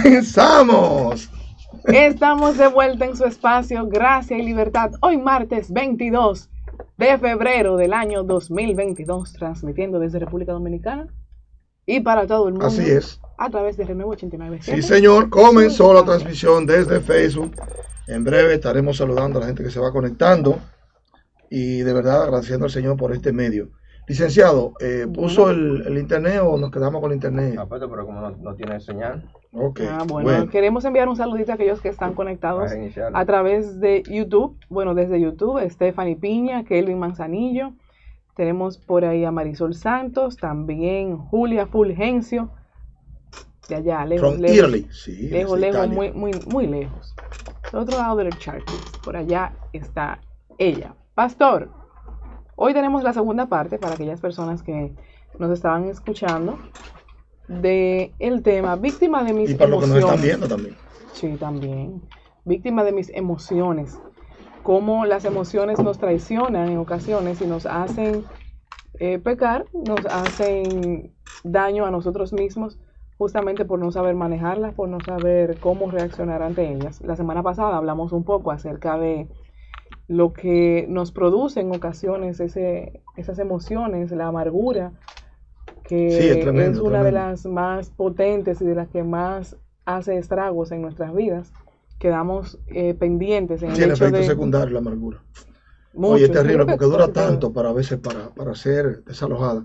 ¡Comenzamos! Estamos de vuelta en su espacio Gracia y Libertad. Hoy martes 22 de febrero del año 2022, transmitiendo desde República Dominicana y para todo el mundo. Así es. A través de Renuevo 89. Sí, señor. Comenzó la transmisión desde Facebook. En breve estaremos saludando a la gente que se va conectando y de verdad agradeciendo al Señor por este medio. Licenciado, ¿puso el internet o nos quedamos con el internet? Aparte, pero como no tiene señal. Ok. Bueno, queremos enviar un saludito a aquellos que están conectados a través de YouTube. Bueno, desde YouTube, Stephanie Piña, Kelvin Manzanillo. Tenemos por ahí a Marisol Santos, también Julia Fulgencio. De allá, lejos, From lejos. Italy. Sí, lejos, muy lejos. Del otro lado del charco. Por allá está ella. Pastor, hoy tenemos la segunda parte para aquellas personas que nos estaban escuchando de el tema víctima de mis emociones. Y para los que nos están viendo también. Sí, también. Víctima de mis emociones. Cómo las emociones nos traicionan en ocasiones y nos hacen pecar, nos hacen daño a nosotros mismos, justamente por no saber manejarlas, por no saber cómo reaccionar ante ellas. La semana pasada hablamos un poco acerca de lo que nos produce en ocasiones esas emociones, la amargura, que sí, es tremendo, una de las más potentes y de las que más hace estragos en nuestras vidas. Quedamos pendientes en el hecho efecto de... secundario la amargura. Mucho, Oye, es terrible porque dura todo. tanto para a veces para ser desalojada.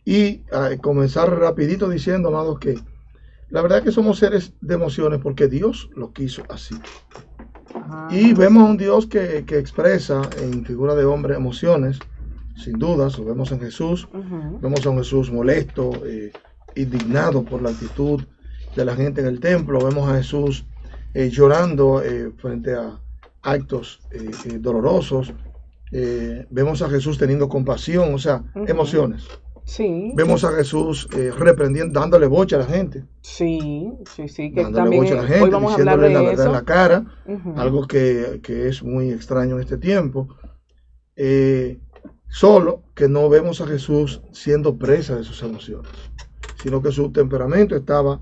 Y comenzar rapidito diciendo, amados, que la verdad es que somos seres de emociones porque Dios lo quiso así. Y vemos a un Dios que expresa en figura de hombre emociones, sin dudas, lo vemos en Jesús. Vemos a un Jesús molesto, indignado por la actitud de la gente en el templo. Vemos a Jesús llorando frente a actos dolorosos. Vemos a Jesús teniendo compasión, o sea, emociones. Sí. Vemos a Jesús reprendiendo, dándole boche a la gente. Sí, que dándole también boche a la gente, hoy vamos a hablar diciéndole de la verdad eso. en la cara, algo que es muy extraño en este tiempo. Solo que no vemos a Jesús siendo presa de sus emociones, sino que su temperamento estaba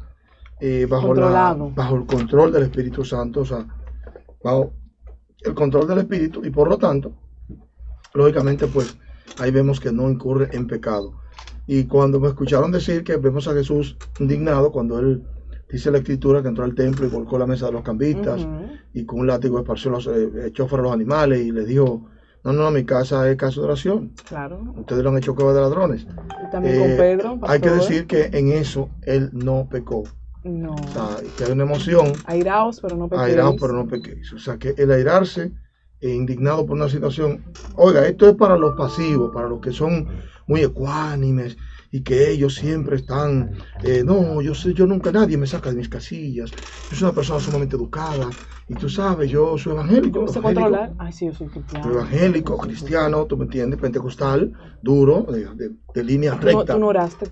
bajo el control del Espíritu Santo, o sea, bajo el control del Espíritu, y por lo tanto, lógicamente, pues ahí vemos que no incurre en pecado. Y cuando me escucharon decir que vemos a Jesús indignado, cuando él dice la Escritura que entró al templo y volcó la mesa de los cambistas y con un látigo echó fuera los animales y les dijo: no, mi casa es casa de oración. Claro. Ustedes lo han hecho cueva de ladrones. Y también con Pedro, pastor. Hay que decir que en eso él no pecó. No. O sea, que hay una emoción. Airaos, pero no pequéis. Airaos, pero no pequéis. O sea, que el airarse, indignado por una situación. Oiga, esto es para los pasivos, para los que son muy ecuánimes y que ellos siempre están, yo nunca, nadie me saca de mis casillas. Yo soy una persona sumamente educada y tú sabes, yo soy evangélico. Yo sé controlar. Ay, sí, yo soy cristiano. Evangélico, cristiano, tú me entiendes, pentecostal, duro, de línea recta. Tú no oraste.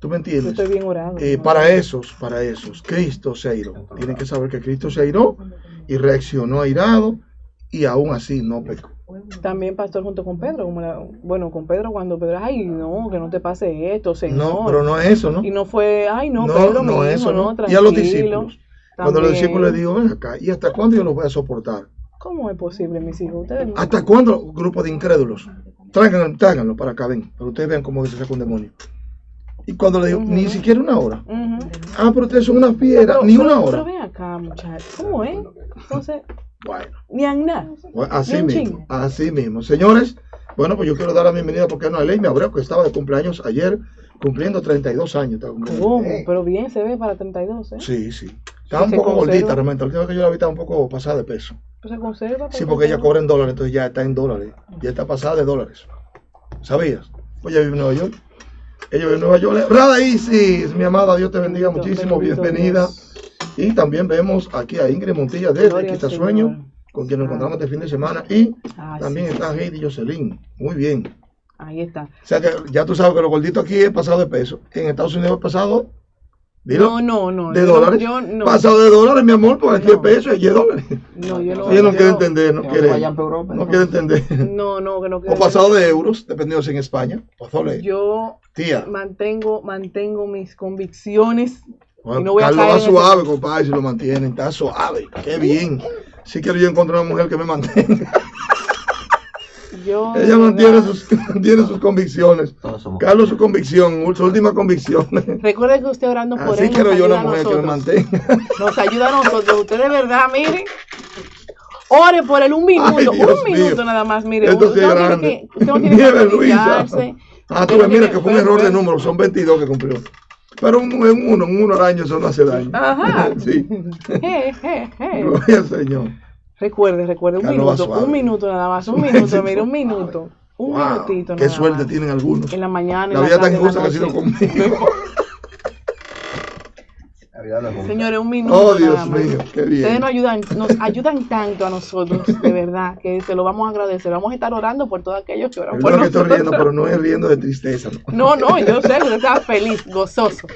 ¿Tú me entiendes? Yo estoy bien orado. Para esos, Cristo se airó. Tienen que saber que Cristo se airó y reaccionó airado y aún así no pecó. También, pastor, junto con Pedro, con Pedro, cuando Pedro, ay, no, que no te pase esto, Señor. No, pero no es eso, ¿no? Y no fue, ay, no, Pedro, no mi es hijo, eso, no, tranquilo. Y a los discípulos, cuando los también. discípulos les digo: ven acá, ¿y hasta cuándo yo los voy a soportar? ¿Cómo es posible, mis hijos? Ustedes no... ¿Hasta cuándo, grupo de incrédulos? Tráiganlo para acá, ven, para que ustedes vean cómo se saca un demonio. Y cuando le digo, ni siquiera una hora. Pero ustedes son una fiera, ni una hora. Pero ven acá, muchachos, ¿cómo es? Entonces, bueno, ni anda. Así mismo. Señores, bueno, pues yo quiero dar la bienvenida porque Ana Ley me Abreu, que estaba de cumpleaños ayer, cumpliendo 32 años. ¿Cómo? Pero bien se ve para 32, ¿eh? Sí. Estaba un poco gordita, realmente. La última vez que yo la vi estaba un poco pasada de peso. Pues se conserva. Sí, porque ella cobra en dólares, entonces ya está en dólares. Ya está pasada de dólares. ¿Sabías? Pues ella vive en Nueva York. Ella vive en Nueva York. Radaísis, mi amada, Dios te bendiga muchísimo. Bienvenida. Y también vemos aquí a Ingrid Montilla desde Quitasueño, con quien nos encontramos este fin de semana. Y también está Heidi Jocelyn. Muy bien. Ahí está. O sea que ya tú sabes que los gorditos aquí es pasado de peso. En Estados Unidos es pasado. Dilo, no. ¿De dólares? No. Pasado de dólares, mi amor, porque aquí es peso y aquí es dólares. No, yo no. Ella no quiere entender, no quiere entender. No, que no quiere. O pasado de euros, dependiendo si en España. Yo mantengo mis convicciones Bueno, Y no voy a Carlos caer va en suave, ese- compadre, si lo mantienen, está suave, qué bien. Sí quiero yo encontrar una mujer que me mantenga. Yo, de Ella mantiene verdad, tiene sus convicciones. Todos somos Carlos, su convicción, su última convicción. recuerde que usted orando por Así él nos quiero yo ayuda una a mujer que me nosotros. mantenga. Nos ayuda a nosotros. Usted de verdad, mire, ore por él un minuto, Ay, Dios un minuto mío. nada más, mire. Esto sí Usted es no tiene grande. que, usted no tiene que Nieve, Luisa. arrodillarse. Ah, usted tú no ves, mira tiene- que fue un error de número, son 22 que cumplió. Pero en uno al año eso no hace daño. Ajá. Sí. Je. Gloria al Señor. Recuerde, Carlos va suave. un minuto nada más, un Sí, minuto, sí, mire, un suave. minuto, un Wow, minutito qué nada suerte más. tienen algunos. En la mañana, en La la vida tan tarde, en la injusta que ha sido noche. conmigo. La vida no es justa. Señores, un minuto Oh, nada Dios más. mío, qué Ustedes bien. nos ayudan tanto a nosotros, de verdad, que se lo vamos a agradecer. Vamos a estar orando por todos aquellos que oran por Perdón que estoy nosotros. riendo, pero no es riendo de tristeza. ¿No? No, yo sé que usted está feliz, gozoso.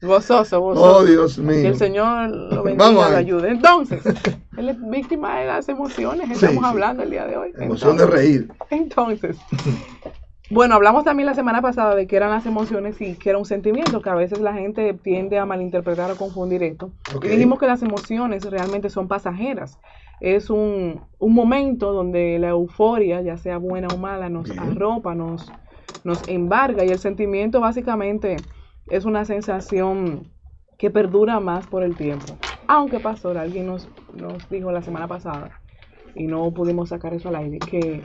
Gozoso. Oh, Dios Que mío. el Señor lo bendiga, Vamos lo ahí. ayude. Entonces, él es víctima de las emociones que Sí, estamos sí. hablando el día de hoy. Emoción de reír. Entonces, bueno, hablamos también la semana pasada de qué eran las emociones y qué era un sentimiento, que a veces la gente tiende a malinterpretar o confundir esto. Ok. Y dijimos que las emociones realmente son pasajeras. Es un momento donde la euforia, ya sea buena o mala, nos Bien. arropa, nos embarga, y el sentimiento básicamente es una sensación que perdura más por el tiempo. Aunque, pastor, alguien nos dijo la semana pasada, y no pudimos sacar eso al aire, que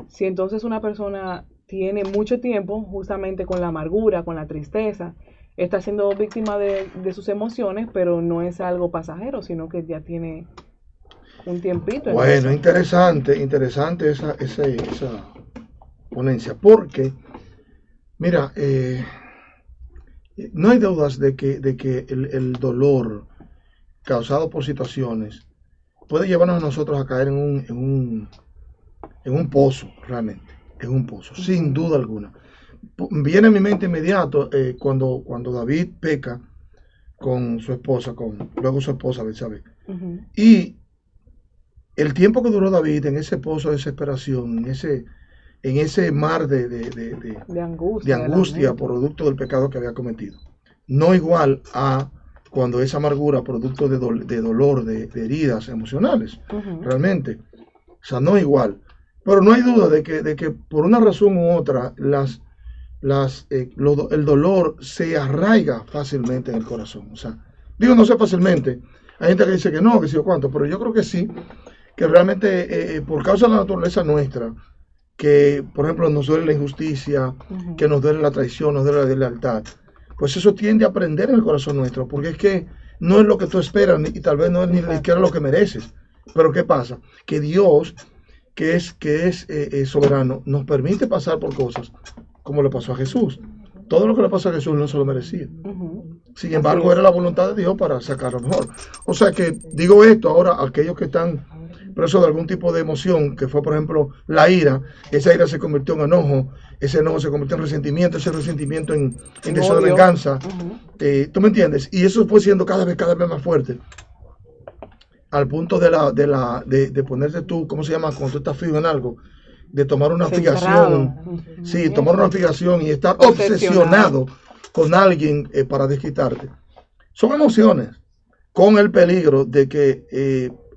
si entonces una persona tiene mucho tiempo justamente con la amargura, con la tristeza, está siendo víctima de sus emociones, pero no es algo pasajero, sino que ya tiene un tiempito. en Bueno, eso. interesante esa ponencia, porque, mira, no hay dudas de que el dolor causado por situaciones puede llevarnos a nosotros a caer en un pozo, realmente, en un pozo, sin duda alguna. Viene a mi mente inmediato cuando David peca con su esposa, luego su esposa Betsabé. Ujú. Y el tiempo que duró David en ese pozo de desesperación, en ese mar De angustia. de angustia lamento. producto del pecado que había cometido. No igual a cuando esa amargura producto de dolor, de heridas emocionales, Ujú. realmente. O sea, no igual. Pero no hay duda de que por una razón u otra el dolor se arraiga fácilmente en el corazón. O sea, digo no sé fácilmente. Hay gente que dice que no, que sí o cuánto, pero yo creo que sí, que realmente por causa de la naturaleza nuestra, que por ejemplo nos duele la injusticia, Ujú. que nos duele la traición, nos duele la deslealtad, pues eso tiende a prender en el corazón nuestro, porque es que no es lo que tú esperas y tal vez no es ni siquiera lo que mereces. Pero ¿qué pasa? Que Dios, que es soberano, nos permite pasar por cosas como le pasó a Jesús. Todo lo que le pasó a Jesús no se lo merecía. Ujú. Sin Así embargo, es. era la voluntad de Dios para sacar lo mejor. O sea que digo esto ahora a aquellos que están presos de algún tipo de emoción, que fue por ejemplo la ira, esa ira se convirtió en enojo, ese enojo se convirtió en resentimiento, ese resentimiento en deseo de Odio. venganza. Ujú. ¿Tú me entiendes? Y eso fue siendo cada vez más fuerte. Al punto de ponerte tú, ¿cómo se llama? Cuando tú estás fijo en algo, de tomar una fijación. Centrado. Sí, tomar una fijación y estar Obsesionado. obsesionado con alguien para desquitarte. Son emociones, con el peligro de que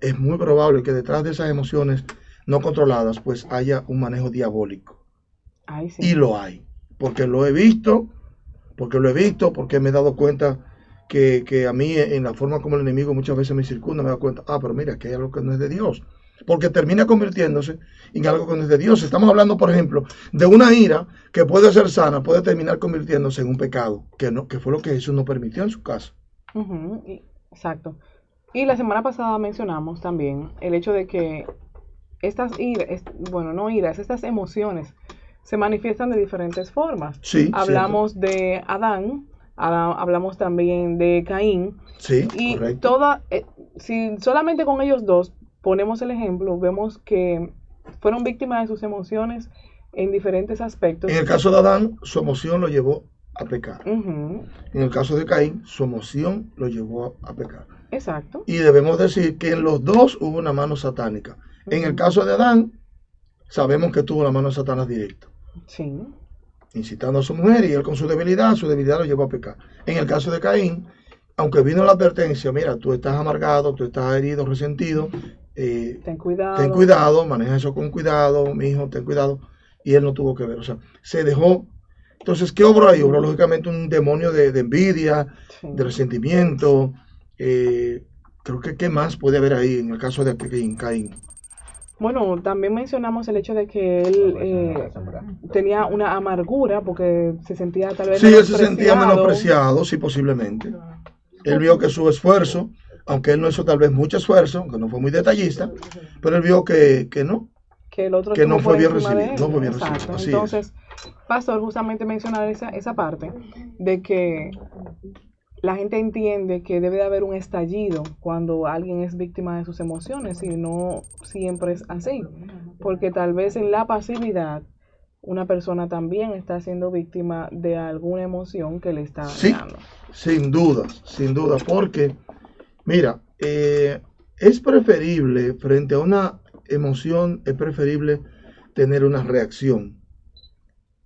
es muy probable que detrás de esas emociones no controladas, pues haya un manejo diabólico. Ay, sí. Y lo hay, porque lo he visto, porque me he dado cuenta que a mí en la forma como el enemigo muchas veces me circunda, me da cuenta, pero mira, que hay algo que no es de Dios. Porque termina convirtiéndose en algo que no es de Dios. Estamos hablando, por ejemplo, de una ira que puede ser sana, puede terminar convirtiéndose en un pecado, que fue lo que Jesús no permitió en su caso. Ujú, exacto. Y la semana pasada mencionamos también el hecho de que estas iras, no iras, estas emociones se manifiestan de diferentes formas. Sí, Hablamos de Adán, hablamos también de Caín, sí, y correcto. si solamente con ellos dos ponemos el ejemplo, vemos que fueron víctimas de sus emociones en diferentes aspectos. En el caso de Adán, su emoción lo llevó a pecar. Ujú, En el caso de Caín, su emoción lo llevó a pecar. exacto. Y debemos decir que en los dos hubo una mano satánica. En el caso de Adán, sabemos que tuvo la mano de Satanás directa, Sí. incitando a su mujer, y él con su debilidad lo llevó a pecar. En el caso de Caín, aunque vino la advertencia, mira, tú estás amargado, tú estás herido, resentido, Ten cuidado. ten cuidado, maneja eso con cuidado, mi hijo, ten cuidado. Y él no tuvo que ver, o sea, se dejó. Entonces, ¿qué obró ahí? Obró lógicamente un demonio de envidia, Sí. de resentimiento. Creo que ¿qué más puede haber ahí en el caso de Caín? Bueno, también mencionamos el hecho de que él tenía una amargura porque se sentía tal vez Sí, él se sentía menospreciado. menospreciado, sí, posiblemente. Él vio que su esfuerzo, aunque él no hizo tal vez mucho esfuerzo, aunque no fue muy detallista, pero él vio que no, Que el otro que no estuvo fue por bien encima de recibido, él. no fue bien Exacto. recibido, así Entonces, Pastor, justamente mencionar esa parte de que la gente entiende que debe de haber un estallido cuando alguien es víctima de sus emociones y no siempre es así, porque tal vez en la pasividad una persona también está siendo víctima de alguna emoción que le está Sí, dañando. sin duda, porque, mira, es preferible, frente a una emoción, es preferible tener una reacción.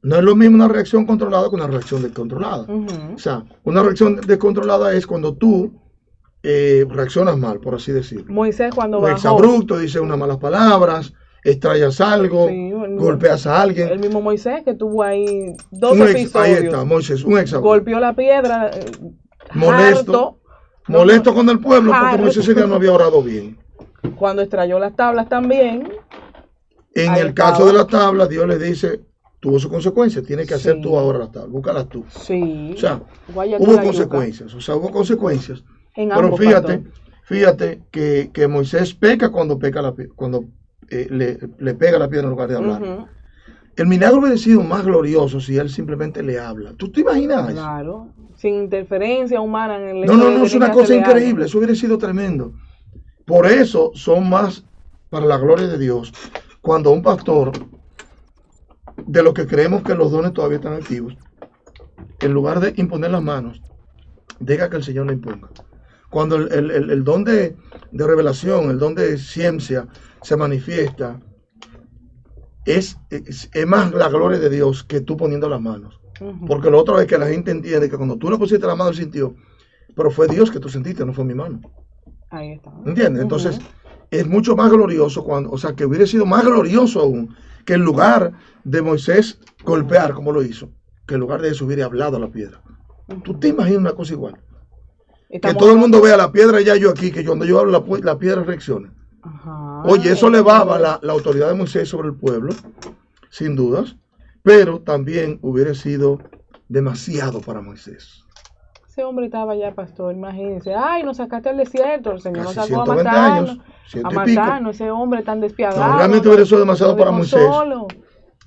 No es lo mismo una reacción controlada que una reacción descontrolada. Ujú. O sea, una reacción descontrolada es cuando tú reaccionas mal, por así decirlo. Moisés cuando Un bajó, exabrupto, dices unas malas palabras, extrañas algo, sí, golpeas a alguien. el mismo Moisés que tuvo ahí dos Ahí episodios, está, Moisés, un exabrupto. golpeó la piedra, Molesto, harto, molesto con el pueblo porque harto. Moisés ese día no había orado bien. Cuando extrayó las tablas también. En Ahí el caso estaba. de las tablas, Dios le dice, tuvo sus consecuencias, tienes que hacer Sí. tú ahora las tablas, búscalas tú. Sí. O sea, Guayate hubo la yuca. consecuencias, En Pero ambos, fíjate, pastor. fíjate que Moisés peca cuando le pega la piedra en lugar de hablar. Ujú. El milagro hubiera sido más glorioso si él simplemente le habla. ¿Tú te imaginas eso? Claro. Sin interferencia humana en el hecho No, de es tener una que cosa hacerle increíble, algo. eso hubiera sido tremendo. Por eso son más para la gloria de Dios cuando un pastor, de los que creemos que los dones todavía están activos, en lugar de imponer las manos, deja que el Señor le imponga. Cuando el don de revelación, el don de ciencia se manifiesta, es más la gloria de Dios que tú poniendo las manos. Ujú. Porque lo otro es que la gente entiende que cuando tú le pusiste la mano, él sintió, pero fue Dios que tú sentiste, no fue mi mano. Ahí está. ¿Entiendes? Ujú. Entonces, es mucho más glorioso o sea, que hubiera sido más glorioso aún que en lugar de Moisés golpear como lo hizo, que en lugar de eso hubiera hablado a la piedra. ¿Tú te imaginas una cosa igual? Estamos Que todo el mundo hablando- vea la piedra ya yo aquí, que cuando yo hablo la piedra reacciona. Ajá. Oye, eso elevaba la autoridad de Moisés sobre el pueblo, sin dudas, pero también hubiera sido demasiado para Moisés. Ese hombre estaba ya, pastor, imagínense. Ay, nos sacaste al desierto, el Señor nos Casi sacó a 120 matarnos. años, A ciento y pico. matarnos, ese hombre tan despiadado. No, realmente hubiera sido demasiado lo para dejó Moisés. solo.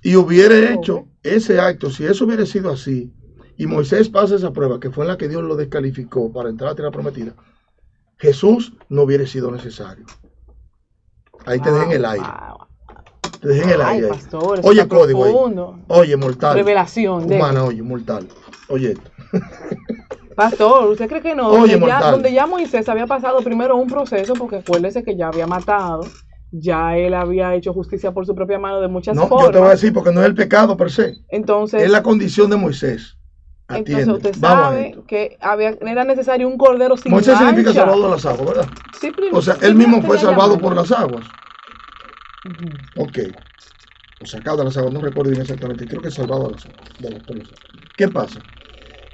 Y hubiera Pobre. hecho ese acto, si eso hubiera sido así, y Moisés pasa esa prueba, que fue en la que Dios lo descalificó para entrar a la tierra prometida, Jesús no hubiera sido necesario. Ahí te dejé en el aire. Wow. Te dejé en el Ay, aire. ahí. pastor, eso Oye, está código ahí. profundo. Oye, mortal. Revelación de Humana, oye, mortal. Oye esto. Pastor, ¿usted cree que no? Oye, Donde ya, mortal. donde ya Moisés había pasado primero un proceso, porque acuérdese que ya había matado, ya él había hecho justicia por su propia mano de muchas No, formas. yo te voy a decir porque no es el pecado per se. Entonces, Es la condición de Moisés. entonces Atiende. usted Vamos a sabe esto. que era necesario un cordero sin Moisés significa mancha. salvado de las aguas, ¿verdad? Sí, O sea, él mismo fue salvado por las las aguas. Ujú. Ok. O sacado de las aguas, no recuerdo bien exactamente. Creo que salvado de las aguas. Por las aguas. ¿Qué pasa?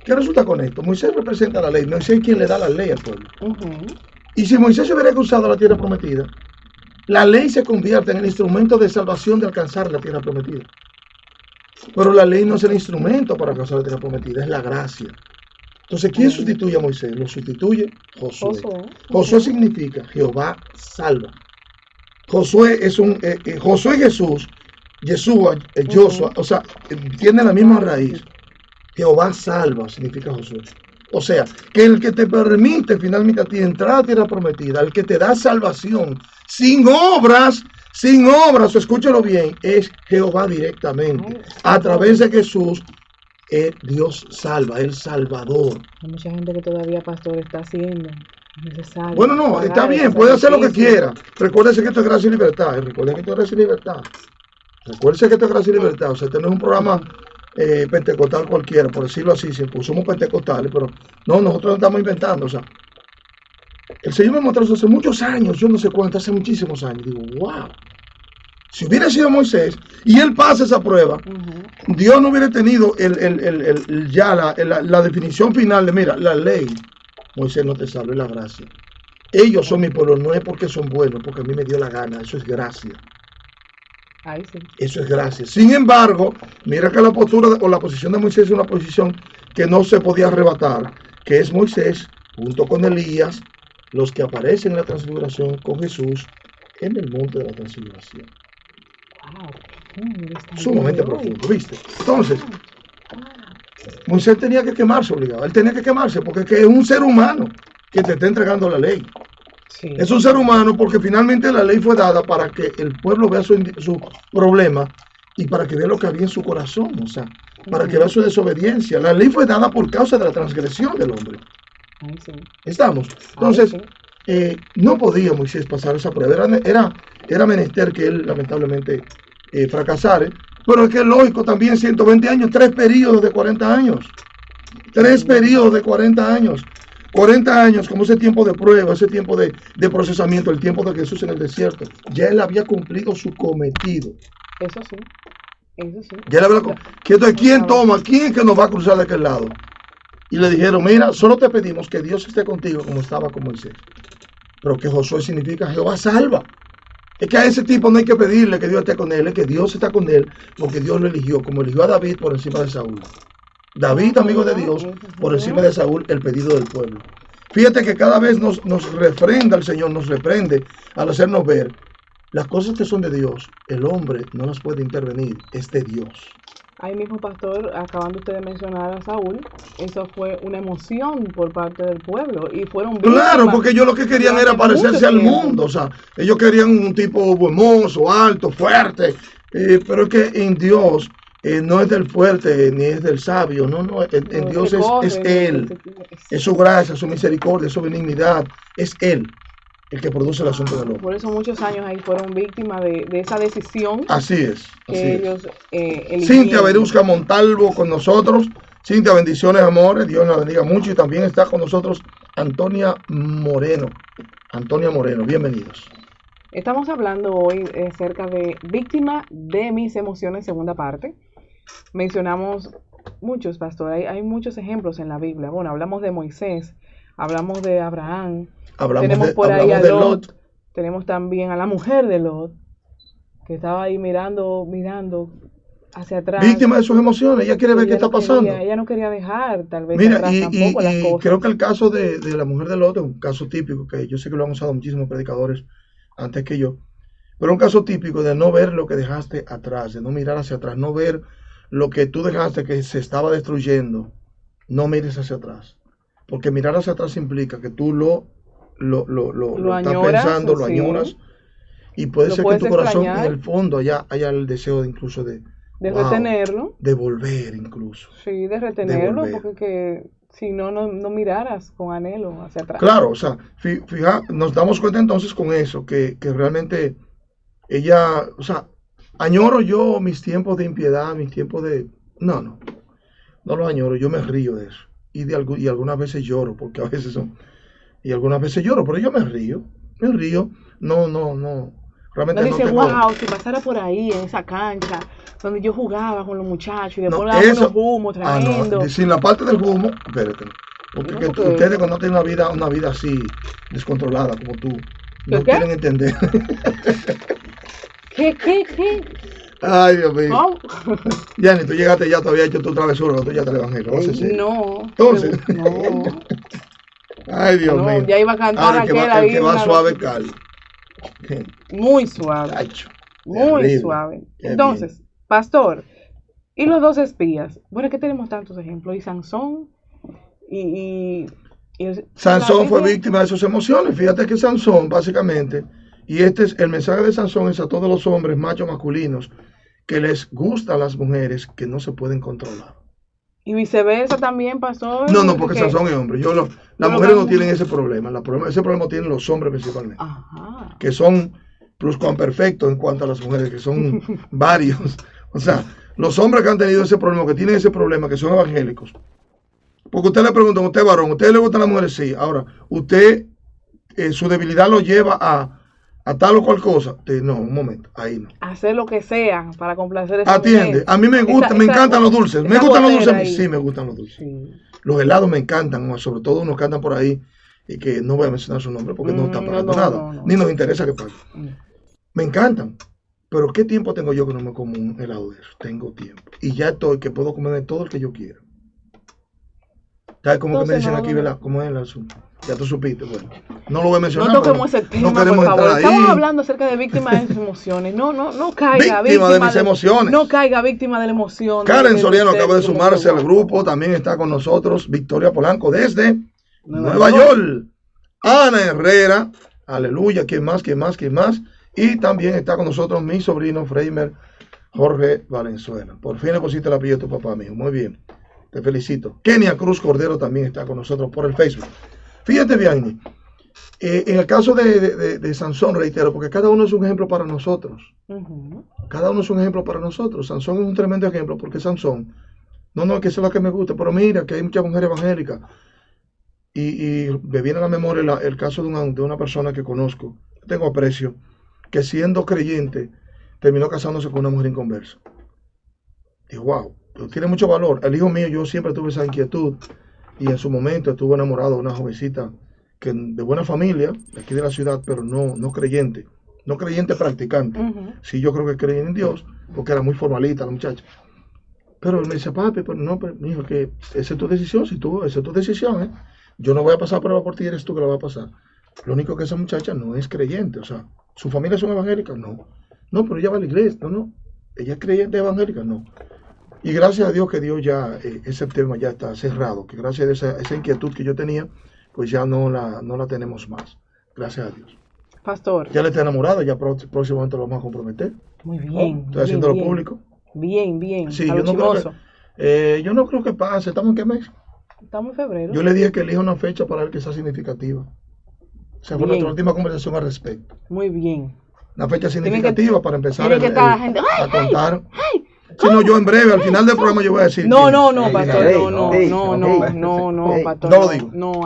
¿Qué resulta con esto? Moisés representa la ley. Moisés es quien le da la ley al pueblo. Y si Moisés se hubiera cruzado la tierra prometida, la ley se convierte en el instrumento de salvación de alcanzar la tierra prometida. Pero la ley no es el instrumento para alcanzar la tierra prometida, es la gracia. Entonces, ¿quién sustituye a Moisés? Lo sustituye Josué. Josué significa Jehová salva. Josué es Josué y Jesús, Yeshua, Joshua, o sea, tiene la misma raíz. Jehová salva significa Josué. O sea, que el que te permite finalmente a ti entrar a la tierra prometida, el que te da salvación sin obras, escúchalo bien, es Jehová directamente. A través de Jesús, Dios salva, el Salvador. Hay mucha gente que todavía, pastor, está haciendo necesario. Bueno, no, pagar está bien, ese puede hacer lo que sacrificio. quiera. Recuérdese que esto es gracia y libertad. Recuérdese que esto es gracia y libertad. Recuérdese que esto es gracia y libertad. O sea, este no es un programa pentecostal cualquiera, por decirlo así, pues somos pentecostales, pero no, nosotros estamos inventando, o sea, el Señor me mostró eso hace muchos años, yo no sé cuánto, hace muchísimos años, digo, wow, si hubiera sido Moisés y él pasa esa prueba, Dios no hubiera tenido la definición final de, mira, la ley, Moisés no te salva, es la gracia. Ellos son mi pueblo, no es porque son buenos, porque a mí me dio la gana, eso es gracia. Ay, sí. Eso es gracia. Sin embargo, mira que la postura o la posición de Moisés es una posición que no se podía arrebatar, que es Moisés junto con Elías, los que aparecen en la transfiguración con Jesús en el monte de la transfiguración. Wow. Sumamente profundo, ¿viste? Entonces, Moisés tenía que quemarse obligado. Él tenía que quemarse porque es un ser humano que te está entregando la ley. Sí. Es un ser humano porque finalmente la ley fue dada para que el pueblo vea su problema y para que vea lo que había en su corazón, o sea, para que vea su desobediencia. La ley fue dada por causa de la transgresión del hombre. Ay, sí. ¿Estamos? Entonces, no podía Moisés pasar esa prueba. Era menester que él lamentablemente fracasara. Pero es que es lógico también, 120 años, 3 periodos de 40 años. 3 periodos de 40 años. 40 años como ese tiempo de prueba, ese tiempo de procesamiento, el tiempo de Jesús en el desierto. Ya él había cumplido su cometido. Eso sí. Eso sí. Ya él había, ¿quién es que nos va a cruzar de aquel lado? Y le dijeron, mira, solo te pedimos que Dios esté contigo como estaba con Moisés. Pero que Josué significa Jehová salva. Es que a ese tipo no hay que pedirle que Dios esté con él, es que Dios está con él porque Dios lo eligió, como eligió a David por encima de Saúl. David, amigo de Dios, por encima de Saúl, el pedido del pueblo. Fíjate que cada vez nos refrenda el Señor, nos reprende al hacernos ver las cosas que son de Dios. El hombre no las puede intervenir, es de Dios. Ahí mismo, pastor, acabando usted de mencionar a Saúl, eso fue una emoción por parte del pueblo y fueron claro, porque ellos lo que querían era parecerse al mundo, o sea, ellos querían un tipo hermoso, alto, fuerte, pero es que en Dios no es del fuerte ni es del sabio, no, en Dios es Él, es su gracia, su misericordia, su benignidad, es Él el que produce el asunto del hombre. Por eso muchos años ahí fueron víctimas de esa decisión. Así es. Que ellos Cintia Berusca Montalvo con nosotros. Cintia, bendiciones, amores. Dios la bendiga mucho. Y también está con nosotros Antonia Moreno. Antonia Moreno, bienvenidos. Estamos hablando hoy acerca de víctima de mis emociones, segunda parte. Mencionamos muchos, pastor. Hay muchos ejemplos en la Biblia. Bueno, hablamos de Moisés, hablamos de Abraham. Tenemos por ahí a Lot. Tenemos también a la mujer de Lot, que estaba ahí mirando hacia atrás. Víctima de sus emociones, ella quiere ver qué está pasando. Ella no quería dejar, tal vez, mira, atrás tampoco las cosas. Creo que el caso de la mujer de Lot es un caso típico, que yo sé que lo han usado muchísimos predicadores antes que yo, pero un caso típico de no ver lo que dejaste atrás, de no mirar hacia atrás, no ver lo que tú dejaste que se estaba destruyendo, no mires hacia atrás. Porque mirar hacia atrás implica que tú lo estás pensando, lo añoras, y puede ser que en tu corazón, en el fondo, haya el deseo incluso de retenerlo. De volver incluso. Sí, de retenerlo, porque si no miraras con anhelo hacia atrás. Claro, o sea, fija, nos damos cuenta entonces con eso, que realmente ella, o sea, añoro yo mis tiempos de impiedad, mis tiempos de... No los añoro, yo me río de eso. Y algunas veces lloro, porque a veces son... Y algunas veces lloro, pero yo me río. No. Realmente no dice, wow, si pasara por ahí, en esa cancha, donde yo jugaba con los muchachos, y después unos humos tremendo. Sin la parte del humo, espérate. Porque ustedes cuando tienen una vida así, descontrolada como tú, no quieren entender. ¿Qué? Ay, Dios mío. Oh. Yanni, tú llegaste ya, todavía hecho tu travesura, tú ya te evangelio. No. Entonces. No. Ay, Dios mío. Ya iba a cantar aquel que va suave, Carlos. Muy suave. Muy suave. Entonces, pastor, y los 2 espías. Bueno, ¿qué tenemos tantos ejemplos? Y Sansón Sansón fue víctima de sus emociones. Fíjate que Sansón, básicamente, y el mensaje de Sansón es a todos los hombres machos masculinos que les gustan las mujeres que no se pueden controlar. Y viceversa también, pastor. No, porque Sansón es hombre. Las mujeres no tienen ese problema. Ese problema lo tienen los hombres principalmente. Ajá. Que son pluscuamperfectos en cuanto a las mujeres, que son varios. O sea, Los hombres que han tenido ese problema, que tienen ese problema, que son evangélicos. Porque usted le pregunta, usted es varón, ¿usted le gustan las mujeres? Sí. Ahora, usted, su debilidad lo lleva a tal o cual cosa. No, un momento, ahí no. Hacer lo que sea para complacer a esa Atiende, mujer. a mí me gusta, me encantan los dulces. ¿Me gustan los dulces? Ahí. Sí, me gustan los dulces. Sí. Los helados me encantan, sobre todo unos que andan por ahí y que no voy a mencionar su nombre porque no están pagando nada, ni nos interesa que paguen. Me encantan, pero ¿qué tiempo tengo yo que no me como un helado de eso? Tengo tiempo. Y ya estoy que puedo comer todo el que yo quiera. ¿Sabes cómo que me dicen aquí, verdad? ¿Cómo es el asunto? Ya tú supiste, bueno. No lo voy a mencionar. No toquemos ese tema, no queremos por favor. entrar ahí. Estamos hablando acerca de víctimas de sus emociones. No caiga víctima de mis emociones. No caiga víctima de la emoción. Karen Soriano acaba de sumarse al grupo. También está con nosotros Victoria Polanco desde Nueva York. Ana Herrera. Aleluya. ¿Quién más? Y también está con nosotros mi sobrino Freimer Jorge Valenzuela. Por fin le pusiste el apellido a tu papá, mijo. Muy bien. Te felicito. Kenia Cruz Cordero también está con nosotros por el Facebook. Fíjate bien, en el caso de Sansón, reitero, porque cada uno es un ejemplo para nosotros. Cada uno es un ejemplo para nosotros. Sansón es un tremendo ejemplo porque Sansón, no, que eso es lo que me gusta, pero mira que hay muchas mujeres evangélicas. Y me viene a la memoria el caso de una persona que conozco, tengo aprecio, que siendo creyente, terminó casándose con una mujer inconversa. Digo, wow, tiene mucho valor. El hijo mío, yo siempre tuve esa inquietud y en su momento estuve enamorado de una jovencita de buena familia, de aquí de la ciudad, pero no creyente practicante. Sí, yo creo que creía en Dios, porque era muy formalita la muchacha. Pero él me dice, papi, pero no, hijo, que esa es tu decisión, esa es tu decisión, ¿eh? Yo no voy a pasar prueba por ti, eres tú que la vas a pasar. Lo único que esa muchacha no es creyente, o sea, ¿su familia son evangélicas? No, pero ella va a la iglesia, no, ella es creyente evangélica, no. Y gracias a Dios que Dios ya, ese tema ya está cerrado, que gracias a esa inquietud que yo tenía, pues ya no la tenemos más. Gracias a Dios. Pastor. Ya le está enamorada, ya próximamente lo vamos a comprometer. Muy bien. Estoy haciéndolo público. Bien. Sí, yo no creo que pase. ¿Estamos en qué mes? Estamos en febrero. Yo le dije que elija una fecha para él que sea significativa. O sea, fue nuestra última conversación al respecto. Muy bien. Una fecha significativa para empezar a contar. Si no, yo en breve, al final del programa yo voy a decir. No, pastor, no, pastor. No lo digo. No.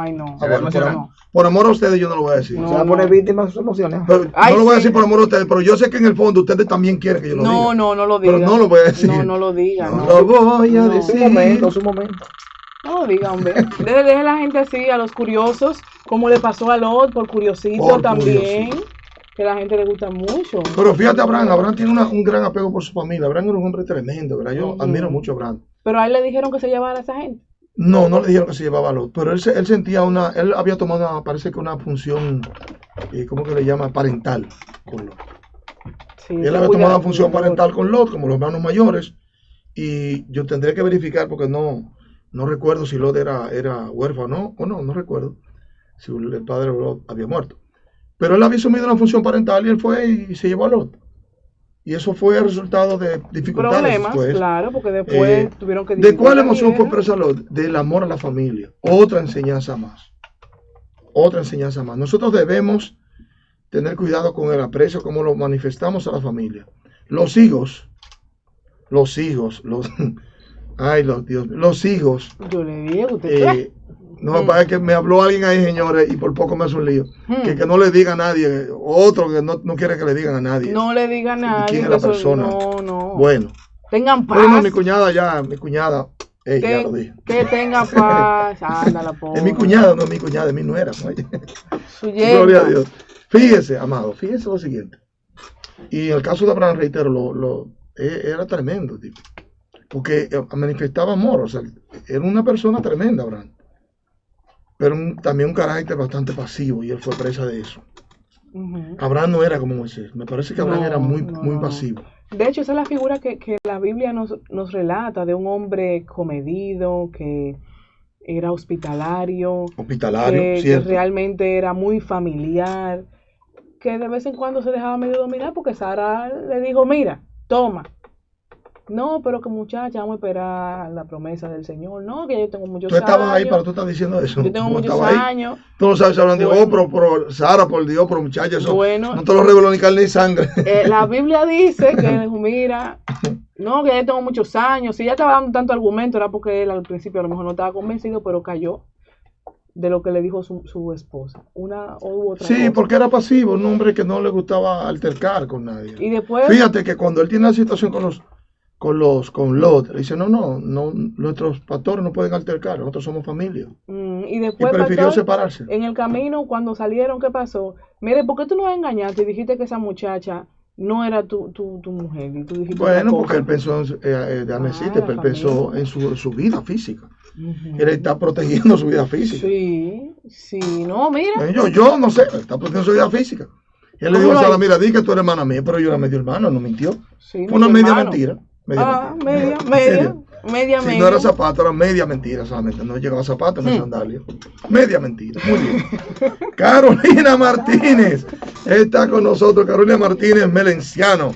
Por amor a ustedes yo no lo voy a decir. Se va a poner víctima de sus emociones. Pero, no lo voy a decir por amor a ustedes, pero yo sé que en el fondo ustedes también quieren que yo lo diga. No lo diga. Pero no lo voy a decir. No lo diga. No lo voy a decir. Su momento. No lo diga, hombre. Deje a la gente así, a los curiosos, como le pasó a Lot, por curiosito también. Que a la gente le gusta mucho. Pero fíjate, Abraham tiene un gran apego por su familia. Abraham era un hombre tremendo, ¿verdad? Yo admiro mucho a Abraham. Pero a él le dijeron que se llevara a esa gente. No le dijeron que se llevaba a Lot, pero él sentía él había tomado, parece que una función, ¿cómo que le llama? Parental con Lot. Sí, él había tomado una función parental con Lot, como los hermanos mayores, y yo tendré que verificar porque no recuerdo si Lot era huérfano o no recuerdo si el padre de Lot había muerto. Pero él había asumido una función parental y él fue y se llevó a Lot. Y eso fue el resultado de dificultades. Problemas, después. Claro, porque después tuvieron que... ¿De cuál emoción fue presa Lot? Del amor a la familia. Otra enseñanza más. Nosotros debemos tener cuidado con el aprecio, como lo manifestamos a la familia. Los hijos. Ay, Dios. Los hijos. Yo le dije a usted. No, para que me habló alguien ahí, señores, y por poco me hace un lío. Que no le diga a nadie, otro que no quiere que le digan a nadie. No le diga a nadie. ¿Quién es la persona? No. Bueno. Tengan paz. Bueno, mi cuñada, ya lo dije. Que tenga paz. Ándala, pobre. Es mi cuñada, no es mi cuñada, es mi nuera. Su yerna. Gloria a Dios. Fíjese, amado, fíjese lo siguiente. Y el caso de Abraham, reitero, era tremendo, tipo. Porque manifestaba amor, o sea, era una persona tremenda, Abraham. Pero también un carácter bastante pasivo y él fue presa de eso. Abraham no era como Moisés. Me parece que Abraham era muy pasivo. De hecho, esa es la figura que la Biblia nos relata de un hombre comedido, que era hospitalario, que realmente era muy familiar, que de vez en cuando se dejaba medio dominar porque Sara le dijo, mira, toma. No, pero que muchacha, vamos a esperar la promesa del Señor. No, que yo tengo muchos años. Tú estabas ahí, pero tú estás diciendo eso. Yo tengo muchos años. Tú no sabes hablar de pero Sara, por Dios, por muchacha, eso bueno, no te lo reveló ni carne ni sangre. La Biblia dice que, mira, No, que ya tengo muchos años. Si ya estaba dando tanto argumento, era porque él al principio a lo mejor no estaba convencido, pero cayó de lo que le dijo su esposa. Una u otra Sí, cosa. porque era pasivo, un hombre que no le gustaba altercar con nadie. Y después, Fíjate que cuando él tiene la situación con Lot, le dice, no, nuestros pastores no pueden altercar, nosotros somos familia. y Y después, prefirió pastor, separarse. en el camino, cuando salieron, ¿qué pasó? Mire, ¿por qué tú nos engañaste y dijiste que esa muchacha no era tu mujer? Y tú dijiste otra Bueno, porque cosa. él pensó, déjame decirte, la pero él pensó familia. en su vida física. Ujú. Él está protegiendo su vida física. Sí, no, mira. Yo no sé, está protegiendo su vida física. Y él le ¿Cómo dijo a lo Sara, hizo? mira, di que tú eres hermana mía, pero yo era medio hermano, no mintió. Sí, Fue una mi media hermano. mentira. Media. Si no era zapato, era media mentira solamente. No llegaba zapato en sandalia. Media mentira. Muy bien. Carolina Martínez está con nosotros. Carolina Martínez Melenciano.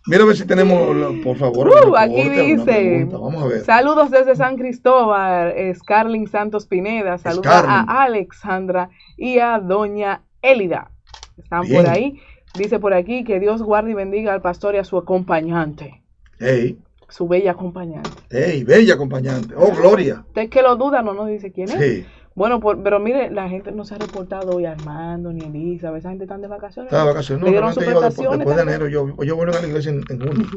Mira a ver si tenemos, por favor, alguna Aquí corte, alguna dice, pregunta. Vamos a ver. saludos desde San Cristóbal, Scarlin Santos Pineda, saluda Scarlin. a Alexandra y a doña Élida. Están Bien. por ahí. Dice por aquí que Dios guarde y bendiga al pastor y a su acompañante, Hey, su bella acompañante. bella acompañante. Oh, Gloria. Usted que lo duda no nos dice quién es. Sí, Bueno, pero mire, la gente no se ha reportado hoy, Armando ni Elizabeth, esa gente están de vacaciones. está de vacaciones. Le No, dieron sus realmente yo prestaciones después de también. enero, yo vuelvo a la iglesia en junio.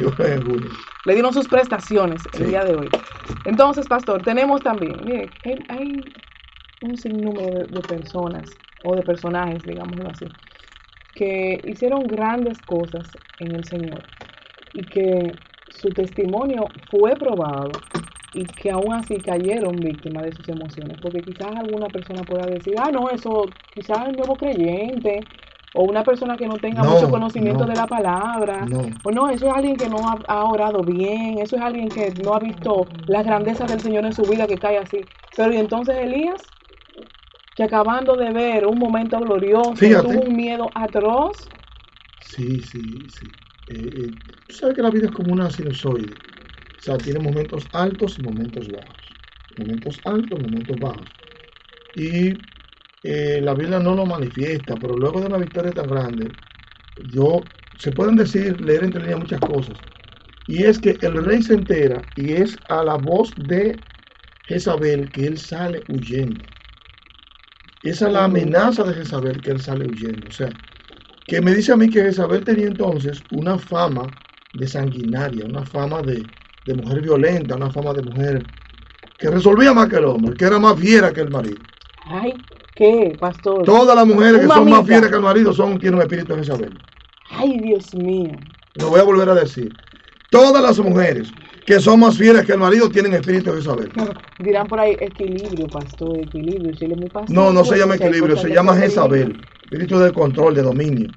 Yo vuelvo en junio. Le dieron sus prestaciones Sí. el día de hoy. Entonces, pastor, tenemos también, mire, hay un sinnúmero de personas o de personajes, digámoslo así, que hicieron grandes cosas en el Señor y que su testimonio fue probado y que aún así cayeron víctimas de sus emociones, porque quizás alguna persona pueda decir, no, eso quizás el nuevo creyente o una persona que no tenga No, mucho conocimiento no. de la palabra, No. o no, eso es alguien que no ha orado bien, eso es alguien que no ha visto las grandezas del Señor en su vida, que cae así. Pero y entonces Elías, que acabando de ver un momento glorioso, Fíjate. tuvo un miedo atroz. Sí. Tú sabes que la vida es como una sinusoide. O sea, tiene momentos altos y momentos bajos. Momentos altos, momentos bajos. Y la Biblia no lo manifiesta, pero luego de una victoria tan grande, se pueden leer entre líneas muchas cosas. Y es que el rey se entera y es a la voz de Jezabel que él sale huyendo. Es a la amenaza de Jezabel que él sale huyendo. O sea, que me dice a mí que Jezabel tenía entonces una fama de sanguinaria, una fama de mujer violenta, una fama de mujer que resolvía más que el hombre, que era más fiera que el marido. Ay, ¿qué, pastor? Todas las mujeres que son más Mamita. fieras que el marido tienen un espíritu de Jezabel. Ay, Dios mío. Lo voy a volver a decir. Todas las mujeres que son más fieles que el marido tienen espíritu de Jezabel. Dirán por ahí equilibrio, pastor, equilibrio. Si él es muy pasivo, No se llama pues, hay equilibrio, cosas se que llama se Jezabel. Espíritu de control, de dominio.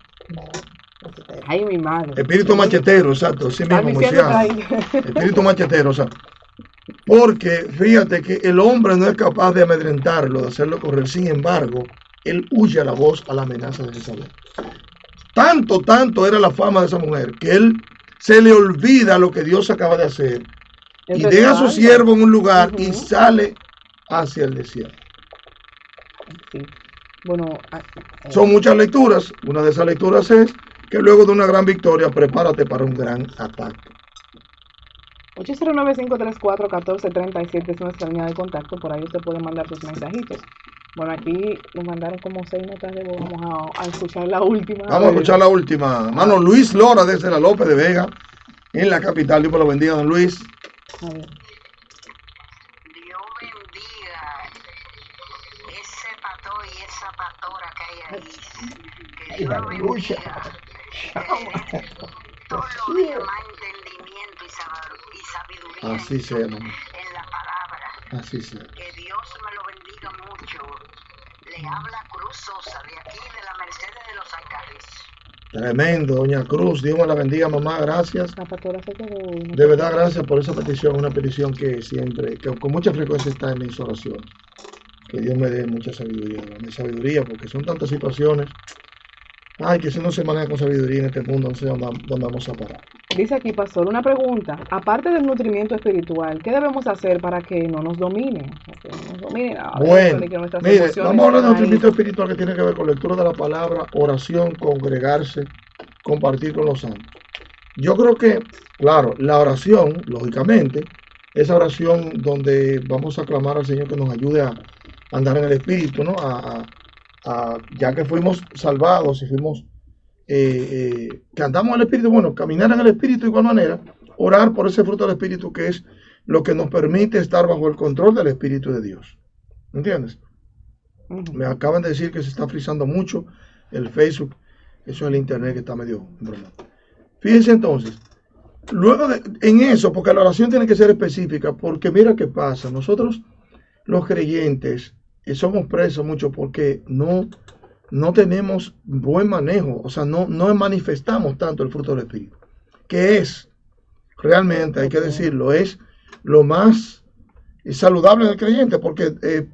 Ay, mi madre. Espíritu machetero, exacto. Así Están mismo, diciendo Moisés. por ahí. Espíritu machetero, o sea. Porque fíjate que el hombre no es capaz de amedrentarlo, de hacerlo correr. Sin embargo, él huye a la voz, a la amenaza de Jezabel. Tanto era la fama de esa mujer que él se le olvida lo que Dios acaba de hacer y deja a su siervo en un lugar y sale hacia el desierto. Sí. Bueno, Son muchas lecturas. Una de esas lecturas es que luego de una gran victoria, prepárate para un gran ataque. 809-534-1437 es nuestra línea de contacto. Por ahí usted puede mandar sus mensajitos. Bueno, aquí nos mandaron como 6 notas de voz. Vamos a escuchar la última. Vamos a escuchar la última. Mano Luis Lora desde la López de Vega, en la capital. Dios me lo bendiga, don Luis. A ver. Dios bendiga ese pastor y esa pastora que hay ahí. Que Dios lo bendiga. Que todos los días más entendimiento y sabiduría Así sea, mamá. en la palabra. Así sea. Que Dios me lo bendiga mucho. Le habla Cruz Sosa de aquí de la Mercedes de los Alcarrizos. Tremendo, doña Cruz. Dios me la bendiga, mamá. Gracias. La pastora se quedó. De verdad, gracias por esa petición. Una petición que siempre, que con mucha frecuencia está en mis oraciones. Que Dios me dé mucha sabiduría. Dame sabiduría, porque son tantas situaciones. Ay, que si no se maneja con sabiduría en este mundo, no sé dónde vamos a parar. Dice aquí, pastor, una pregunta. Aparte del nutrimiento espiritual, ¿qué debemos hacer para que no nos domine? Que no nos domine nada. Bueno, Que nuestras mire, emociones vamos a hablar de estén nutrimiento ahí. espiritual que tiene que ver con lectura de la palabra, oración, congregarse, compartir con los santos. Yo creo que, claro, la oración, lógicamente, esa oración donde vamos a clamar al Señor que nos ayude a andar en el Espíritu, ¿no? Ya que fuimos salvados y fuimos, que andamos en el Espíritu, bueno, caminar en el Espíritu de igual manera, orar por ese fruto del Espíritu que es lo que nos permite estar bajo el control del Espíritu de Dios. ¿Entiendes? Me acaban de decir que se está frizando mucho el Facebook. Eso es el internet que está medio broma. Fíjense entonces, luego en eso, porque la oración tiene que ser específica, porque mira qué pasa. Nosotros, los creyentes, somos presos mucho porque no tenemos buen manejo, o sea, no manifestamos tanto el fruto del Espíritu, que es, realmente, hay que decirlo, es lo más saludable del creyente, porque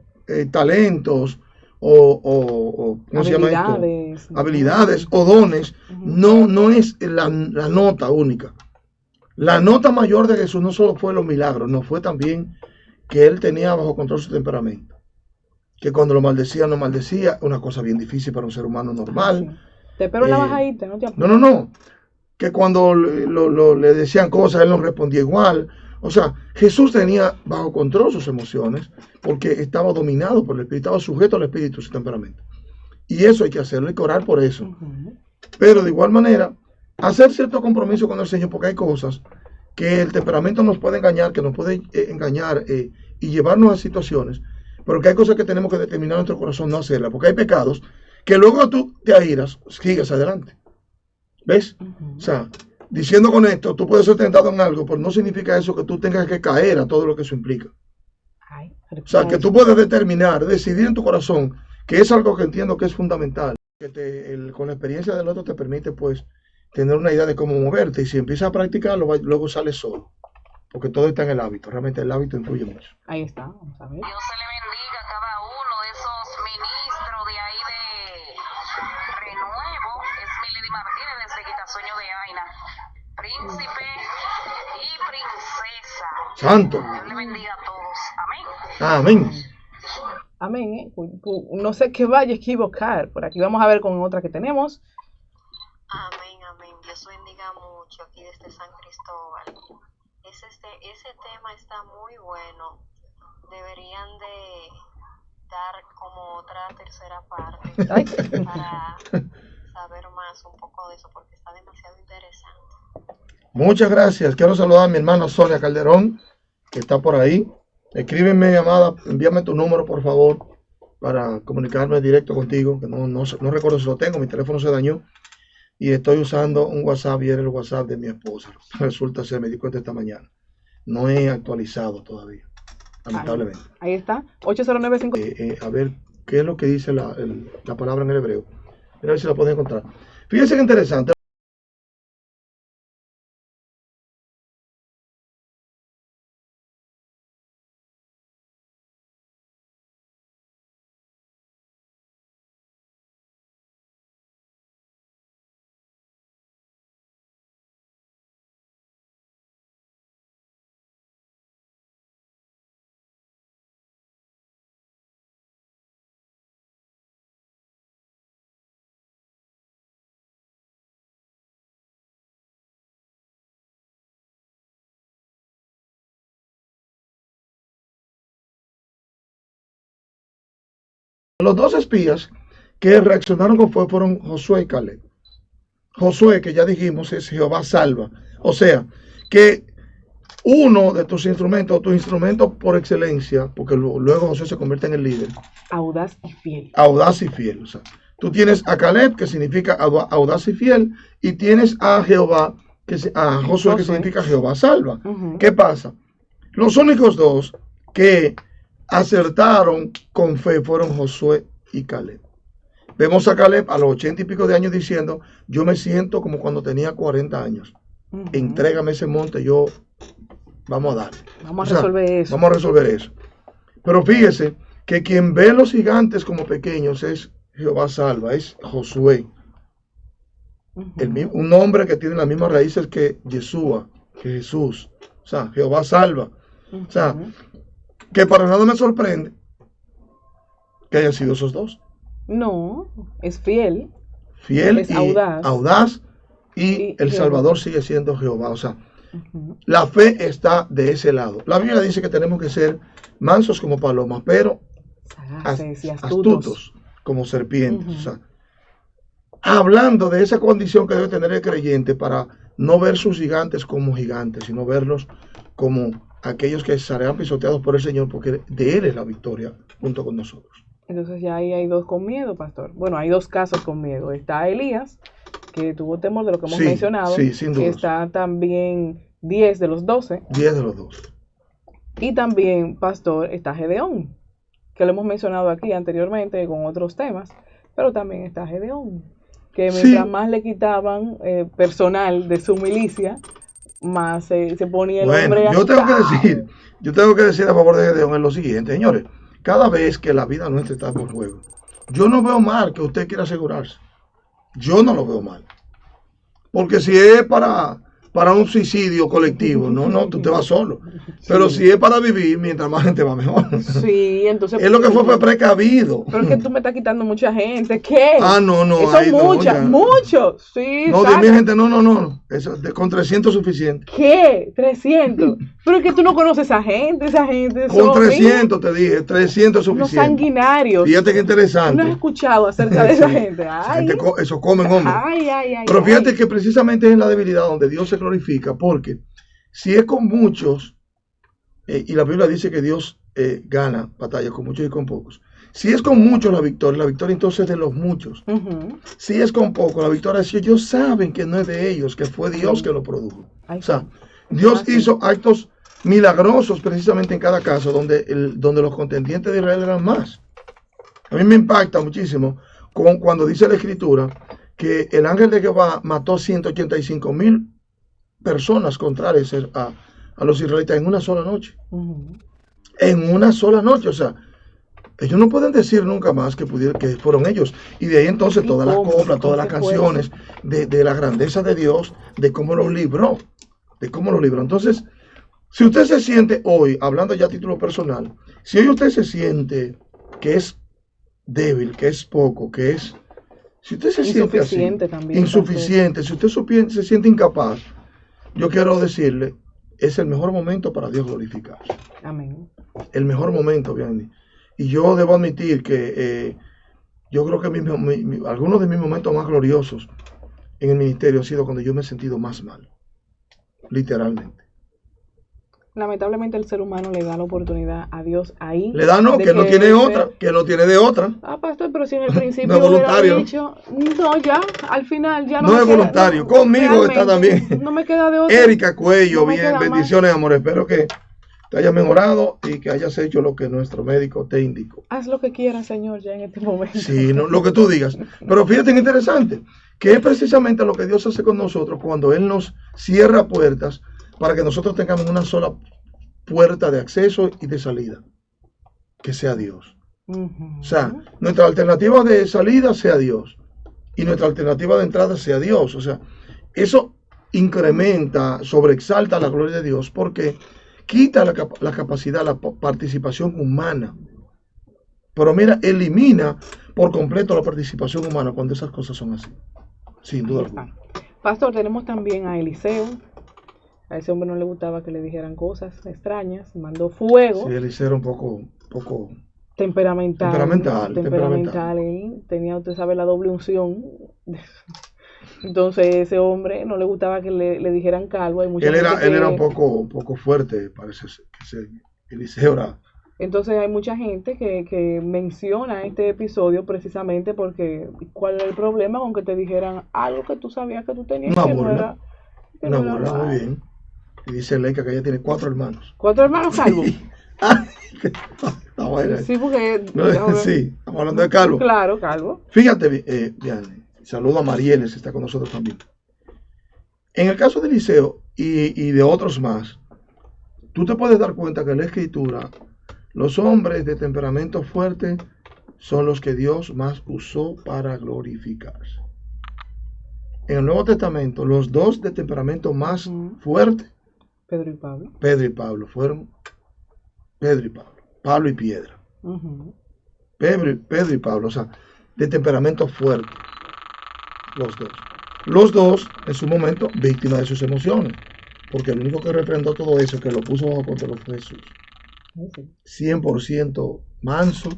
talentos o ¿cómo se llama esto? Habilidades o dones, no es la nota única. La nota mayor de Jesús no solo fue los milagros, no fue también que él tenía bajo control su temperamento. Que cuando lo maldecía, no maldecía, una cosa bien difícil para un ser humano normal. Sí. Te espero la bajadita, no te apures. No. Que cuando le decían cosas, él no respondía igual. O sea, Jesús tenía bajo control sus emociones porque estaba dominado por el Espíritu, estaba sujeto al Espíritu, su temperamento. Y eso hay que hacerlo, hay que orar por eso. Pero de igual manera, hacer cierto compromiso con el Señor, porque hay cosas que el temperamento nos puede engañar, que nos puede engañar y llevarnos a situaciones, pero que hay cosas que tenemos que determinar en nuestro corazón no hacerlas, porque hay pecados que luego tú te airas, sigues adelante. ¿Ves? O sea, diciendo con esto, tú puedes ser tentado en algo, pero no significa eso que tú tengas que caer a todo lo que eso implica. O sea, que tú puedes determinar, decidir en tu corazón, que es algo que entiendo que es fundamental, que con la experiencia del otro te permite, pues, tener una idea de cómo moverte, y si empiezas a practicarlo, luego sales solo, porque todo está en el hábito, realmente el hábito influye mucho. Ahí está, vamos a ver. Dios se le bendiga a cada uno de esos ministros de ahí de Renuevo. Es Milady Martínez desde Quitasueño de Aina. Príncipe y princesa. Santo. Dios le bendiga a todos. Amén. Amén. Amén. No sé qué vaya a equivocar. Por aquí vamos a ver con otra que tenemos. Amén, amén. Dios bendiga mucho aquí desde San Cristóbal. Ese tema está muy bueno. Deberían de dar como otra tercera parte para saber más un poco de eso, porque está demasiado interesante. Muchas gracias. Quiero saludar a mi hermana Sonia Calderón, que está por ahí. Escríbeme, amada, envíame tu número, por favor, para comunicarme directo contigo, que no recuerdo si lo tengo, mi teléfono se dañó. Y estoy usando un WhatsApp y era el WhatsApp de mi esposa. Resulta ser, me di cuenta esta mañana. No he actualizado todavía, lamentablemente. Ahí está, 8095. A ver, ¿qué es lo que dice la palabra en el hebreo? A ver si la pueden encontrar. Fíjense que interesante. Los dos espías que reaccionaron con fuego fueron Josué y Caleb. Josué, que ya dijimos, es Jehová salva. O sea, que uno de tus instrumentos, tu instrumento por excelencia, porque luego Josué se convierte en el líder. Audaz y fiel. Audaz y fiel. O sea, tú tienes a Caleb, que significa audaz y fiel, y tienes a Jehová, a Josué, que significa Jehová salva. ¿Qué pasa? Los únicos dos que acertaron con fe fueron Josué y Caleb. Vemos a Caleb a los 80 y pico de años diciendo, yo me siento como cuando tenía 40 años. Entrégame ese monte, vamos a darle. Vamos a resolver eso. Vamos a resolver eso. Pero fíjese que quien ve los gigantes como pequeños es Jehová salva, es Josué. Un nombre que tiene las mismas raíces que Yeshua, que Jesús. O sea, Jehová salva. O sea, que para nada me sorprende que hayan sido esos dos. No, es fiel. Fiel es y audaz. audaz y el Jehová. Salvador sigue siendo Jehová. O sea, Ujú. la fe está de ese lado. La Biblia dice que tenemos que ser mansos como palomas, pero Sagaces y astutos. astutos como serpientes. Ujú. O sea, hablando de esa condición que debe tener el creyente para no ver sus gigantes como gigantes, sino verlos como aquellos que serán pisoteados por el Señor, porque de Él es la victoria junto con nosotros. Entonces ya ahí hay dos con miedo, pastor. Bueno, hay dos casos con miedo. Está Elías, que tuvo temor de lo que hemos Sí, mencionado. sí, sin duda. Está también 10 de los 12. 10 de los 2. Y también, pastor, está Gedeón, que lo hemos mencionado aquí anteriormente con otros temas. Pero también está Gedeón, que mientras Sí. más le quitaban personal de su milicia, más se ponía el hombre Bueno, yo tengo agitado. que decir a favor de Gedeón en lo siguiente, señores. Cada vez que la vida nuestra está por juego, yo no veo mal que usted quiera asegurarse. Yo no lo veo mal. Porque si es para un suicidio colectivo, no, tú te vas solo. Pero Sí. si es para vivir, mientras más gente va mejor. Sí, entonces... Es lo que fue precavido. Pero es que tú me estás quitando mucha gente. ¿Qué? Ah, no, Eso ahí es no, mucha, ya. mucho. Sí, No, saca. 10.000 gente, no. Eso, con 300 es suficiente. ¿Qué? 300. Pero es que tú no conoces a esa gente. Con son 300 te dije, 300 es unos suficiente. sanguinarios. Fíjate qué Tú no has interesante. escuchado acerca de esa Sí. gente. Esa Ay, gente eso comen, hombre. ay. Pero fíjate que precisamente es en la debilidad donde Dios se glorifica, porque si es con muchos, y la Biblia dice que Dios gana batallas con muchos y con pocos. Si es con muchos la victoria entonces es de los muchos. Ujú. Si es con pocos, la victoria es que ellos saben que no es de ellos, que fue Dios que lo produjo. Ay, O sea, Dios sí. hizo actos milagrosos precisamente en cada caso, donde los contendientes de Israel eran más. A mí me impacta muchísimo cuando dice la Escritura que el ángel de Jehová mató 185,000 personas contrarias a los israelitas en una sola noche. Ujú. En una sola noche, o sea, ellos no pueden decir nunca más que fueron ellos. Y de ahí entonces ¿Y todas las cómo? coplas, todas ¿Con las qué canciones de la grandeza de Dios, de cómo los libró, Entonces, si usted se siente hoy, hablando ya a título personal, si hoy usted se siente que es débil, que es poco, si usted se siente así, Insuficiente también, insuficiente, si usted se siente incapaz, yo quiero decirle, es el mejor momento para Dios glorificarse. Amén. El mejor momento, bien. Y yo debo admitir que yo creo que algunos de mis momentos más gloriosos en el ministerio han sido cuando yo me he sentido más mal, literalmente. Lamentablemente el ser humano le da la oportunidad a Dios ahí. Le da no, de que no tiene él otra, sea- que no tiene de otra. Ah, pastor, pero si en el principio No es hubiera voluntario. dicho, no, ya, al final ya no No me es queda- voluntario. no, Conmigo está realmente, también No me queda de otra. Erika Cuello, No me bien, queda más. bendiciones, amor. Espero que te hayas mejorado y que hayas hecho lo que nuestro médico te indicó. Haz lo que quieras, Señor, ya en este momento. Sí, no, lo que tú digas. Pero fíjate que interesante, que es precisamente lo que Dios hace con nosotros cuando Él nos cierra puertas para que nosotros tengamos una sola puerta de acceso y de salida, que sea Dios. Ujú. O sea, nuestra alternativa de salida sea Dios y nuestra alternativa de entrada sea Dios. O sea, eso incrementa, sobreexalta la gloria de Dios porque quita la capacidad, la participación humana. Pero mira, elimina por completo la participación humana cuando esas cosas son así. Sin duda Ahí alguna. está. Pastor, tenemos también a Eliseo. A ese hombre no le gustaba que le dijeran cosas extrañas. Mandó fuego. Sí, Eliseo era un poco Temperamental. Temperamental. Él tenía, usted sabe, la doble unción. Entonces ese hombre no le gustaba que le dijeran calvo. Hay mucha él gente era un que- poco fuerte, parece que Eliseo era. Entonces hay mucha gente que menciona este episodio precisamente porque ¿cuál era el problema con que te dijeran algo que tú sabías que tú tenías Una que no burla. era, que Una no era burla, muy mal? bien. Y dice Leica que ella tiene 4 hermanos. 4 hermanos calvos. Ay, está buena. Sí, porque... No, sí, estamos hablando de calvo. Claro, calvo. Fíjate, bien, saludo a Marieles, está con nosotros también. En el caso de Eliseo y de otros más, tú te puedes dar cuenta que en la Escritura, los hombres de temperamento fuerte son los que Dios más usó para glorificarse. En el Nuevo Testamento, los dos de temperamento más fuerte, Pedro y Pablo. Pedro y Pablo, fueron Pedro y Pablo, Pablo y piedra. Ujú. Pedro y Pablo, o sea, de temperamento fuerte, los dos. Los dos, en su momento, víctimas de sus emociones. Porque el único que refrendó todo eso, que lo puso bajo control, fue Jesús. 100% manso,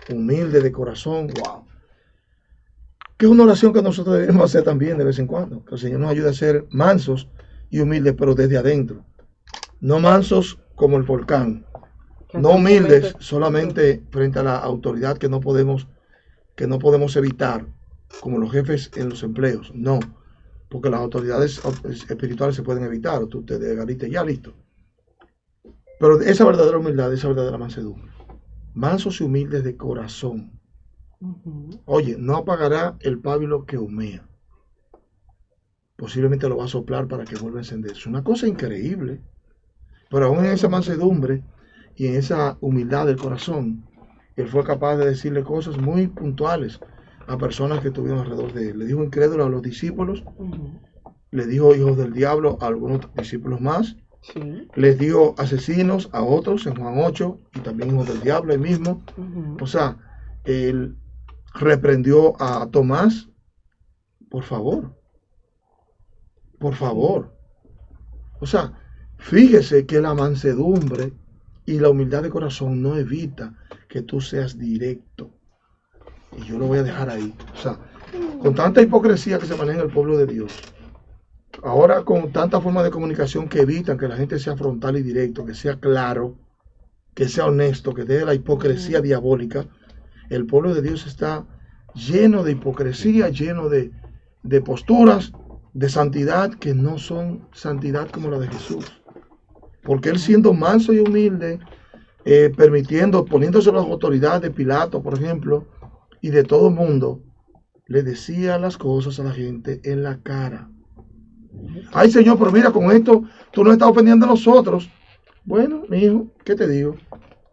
humilde de corazón. ¡Wow! Que es una oración que nosotros debemos hacer también de vez en cuando. Que el Señor nos ayude a ser mansos y humildes, pero desde adentro. No mansos como el volcán. No humildes solamente frente a la autoridad que no podemos evitar, como los jefes en los empleos. No, porque las autoridades espirituales se pueden evitar. Tú te desgariste ya, listo. Pero esa verdadera humildad, esa verdadera mansedumbre. Mansos y humildes de corazón. Oye, no apagará el pábilo que humea. Posiblemente lo va a soplar para que vuelva a encenderse. Una cosa increíble. Pero aún en esa mansedumbre y en esa humildad del corazón, él fue capaz de decirle cosas muy puntuales a personas que estuvieron alrededor de él. Le dijo incrédulo a los discípulos, le dijo hijos del diablo a algunos discípulos más, les dio asesinos a otros en Juan 8 y también hijos del diablo ahí mismo. O sea, él reprendió a Tomás, por favor. O sea, fíjese que la mansedumbre y la humildad de corazón no evita que tú seas directo. Y yo lo voy a dejar ahí. O sea, con tanta hipocresía que se maneja en el pueblo de Dios, ahora con tanta forma de comunicación que evitan que la gente sea frontal y directo, que sea claro, que sea honesto, que deje la hipocresía diabólica, el pueblo de Dios está lleno de hipocresía, lleno de posturas de santidad que no son santidad como la de Jesús. Porque él, siendo manso y humilde, poniéndose las autoridades de Pilato, por ejemplo, y de todo el mundo, le decía las cosas a la gente en la cara. Ay, Señor, pero mira, con esto tú no estás ofendiendo a nosotros. Bueno, mi hijo, ¿qué te digo?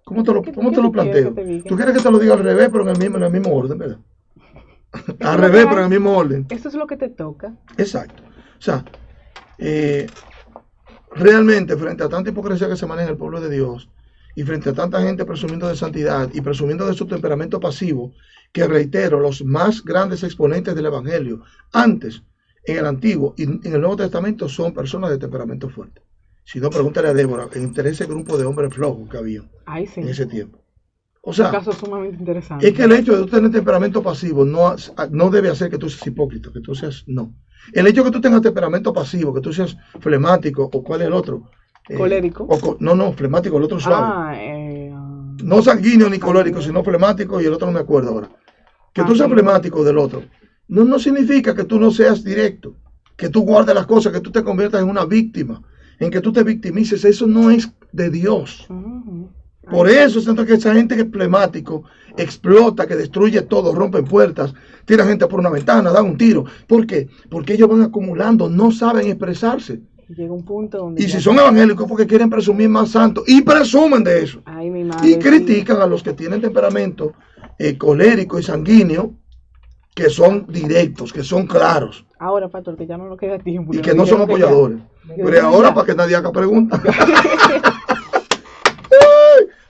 ¿Cómo te lo planteo? Tú quieres que te lo diga al revés, pero en el mismo orden, ¿verdad? Al revés, pero en el mismo orden. Eso es lo que te toca. Exacto. O sea, realmente, frente a tanta hipocresía que se maneja en el pueblo de Dios, y frente a tanta gente presumiendo de santidad y presumiendo de su temperamento pasivo, que reitero, los más grandes exponentes del Evangelio, antes, en el Antiguo y en el Nuevo Testamento, son personas de temperamento fuerte. Si no, pregúntale a Débora, entre ese grupo de hombres flojos que había en ese tiempo. O sea, un caso sumamente interesante. Es que el hecho de tú tener temperamento pasivo no debe hacer que tú seas hipócrita, que tú seas, no. El hecho de que tú tengas temperamento pasivo, que tú seas flemático, o cuál es el otro. Colérico. Flemático, el otro suave. No sanguíneo ni colérico, sino flemático, y el otro no me acuerdo ahora. Que tú seas flemático del otro. No significa que tú no seas directo, que tú guardes las cosas, que tú te conviertas en una víctima, en que tú te victimices. Eso no es de Dios. Por eso siento que esa gente que es flemático explota, que destruye todo, rompe puertas, tira gente por una ventana, da un tiro. ¿Por qué? Porque ellos van acumulando, no saben expresarse. Llega un punto donde y si son evangélicos porque quieren presumir más santos y presumen de eso. Ay, mi madre, y critican a los que tienen temperamento colérico y sanguíneo, que son directos, que son claros. Ahora, pastor, que ya no nos queda tiempo. Y que no son apoyadores. Pero ahora para que nadie haga preguntas.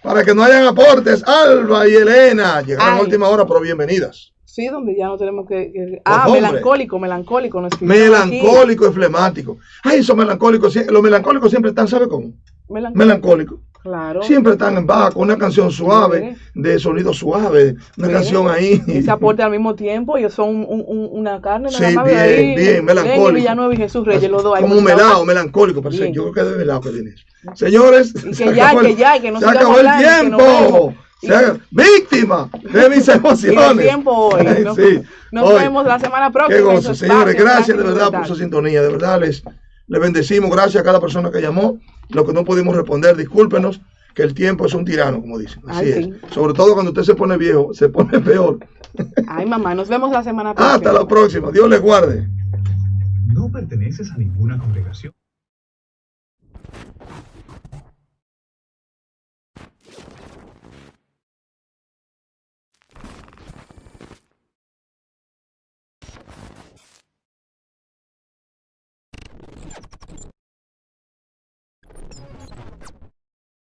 Para que no hayan aportes, Alba y Elena llegaron a última hora, pero bienvenidas. Sí, donde ya no tenemos que... melancólico. No melancólico y flemático. Ay, esos melancólicos, los melancólicos siempre están, ¿sabe cómo? Melancólicos. Claro. Siempre están en baja, con una canción suave, de sonido suave, una canción ahí. Ese aporte al mismo tiempo, ellos son una carne nada más. Sí, bien, melancólico. Villanueva y Jesús Reyes, los dos. Como un melado, melancólico, parece. Yo creo que es de melado que tiene eso. Señores, que se acabó el tiempo. Víctima de mis emociones. Hoy, ¿no? Sí, nos vemos la semana próxima. Qué gozo, señores. Gracias de verdad por su sintonía. De verdad les bendecimos. Gracias a cada persona que llamó. Lo que no pudimos responder, discúlpenos, que el tiempo es un tirano, como dicen. Así es. Sí. Sobre todo cuando usted se pone viejo, se pone peor. Ay, mamá, nos vemos la semana próxima. Hasta la próxima. Dios les guarde. No perteneces a ninguna congregación.